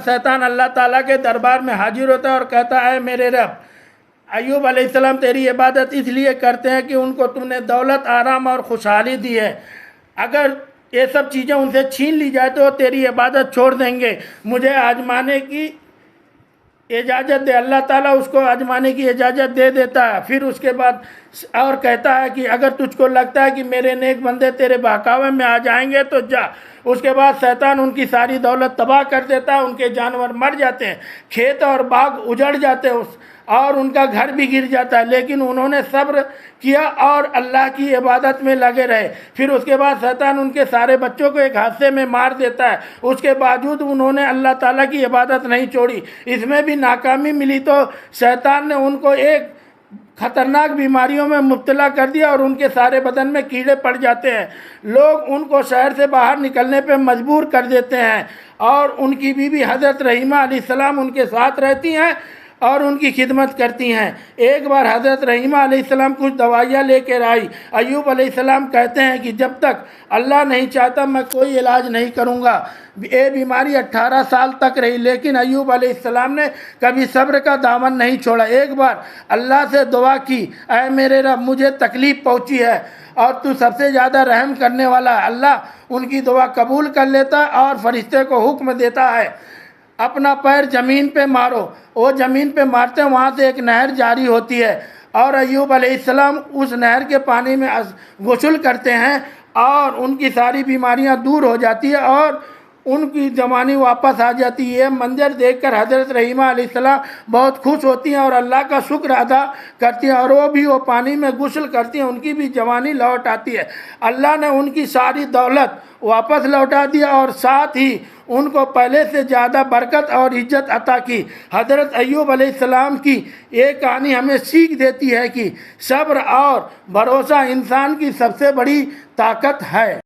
शैतान अल्लाह ताला के दरबार में हाजिर होता है और कहता है मेरे रब, अय्यूब अलैहिस्सलाम तेरी इबादत इसलिए करते हैं कि उनको तुमने दौलत, आराम और खुशहाली दी है, अगर ये सब चीज़ें उनसे छीन ली जाए तो तेरी इबादत छोड़ देंगे, मुझे आजमाने की इजाज़त दे। अल्लाह ताला उसको आजमाने की इजाज़त दे देता है। फिर उसके बाद और कहता है कि अगर तुझको लगता है कि मेरे नेक बंदे तेरे बहकावे में आ जाएंगे तो जा। उसके बाद शैतान उनकी सारी दौलत तबाह कर देता है, उनके जानवर मर जाते हैं, खेत और बाग उजड़ जाते हैं और उनका घर भी गिर जाता है, लेकिन उन्होंने सब्र किया और अल्लाह की इबादत में लगे रहे। फिर उसके बाद शैतान उनके सारे बच्चों को एक हादसे में मार देता है, उसके बावजूद उन्होंने अल्लाह ताला की इबादत नहीं छोड़ी। इसमें भी नाकामी मिली तो शैतान ने उनको एक खतरनाक बीमारियों में मुब्तला कर दिया और उनके सारे बदन में कीड़े पड़ जाते हैं। लोग उनको शहर से बाहर निकलने पे मजबूर कर देते हैं और उनकी बीवी हज़रत रहीमा अलैहिस्सलाम उनके साथ रहती हैं और उनकी खिदमत करती हैं। एक बार हज़रत रहीमा अलैहिस्सलाम कुछ दवाइयाँ लेकर आई। अय्यूब अलैहिस्सलाम कहते हैं कि जब तक अल्लाह नहीं चाहता मैं कोई इलाज नहीं करूँगा। ये बीमारी 18 साल तक रही, लेकिन अय्यूब अलैहिस्सलाम ने कभी सब्र का दामन नहीं छोड़ा। एक बार अल्लाह से दुआ की, ऐ मेरे रब मुझे तकलीफ़ पहुँची है और तू सबसे ज़्यादा रहम करने वाला है। अल्लाह उनकी दुआ कबूल कर लेता है और फरिश्ते को हुक्म देता है अपना पैर ज़मीन पे मारो। वो ज़मीन पे मारते हैं, वहाँ से एक नहर जारी होती है और अय्यूब अलैहिस्सलाम उस नहर के पानी में गुस्ल करते हैं और उनकी सारी बीमारियाँ दूर हो जाती है और उनकी जवानी वापस आ जाती है। मंजर देखकर हज़रत रहीमा अलैहिस्सलाम बहुत खुश होती हैं और अल्लाह का शुक्र अदा करती हैं और वो पानी में गुस्ल करती हैं, उनकी भी जवानी लौट आती है। अल्लाह ने उनकी सारी दौलत वापस लौटा दिया और साथ ही उनको पहले से ज़्यादा बरकत और इज्जत अता की। हज़रत अय्यूब अलैहिस्सलाम की ये कहानी हमें सीख देती है कि सब्र और भरोसा इंसान की सबसे बड़ी ताकत है।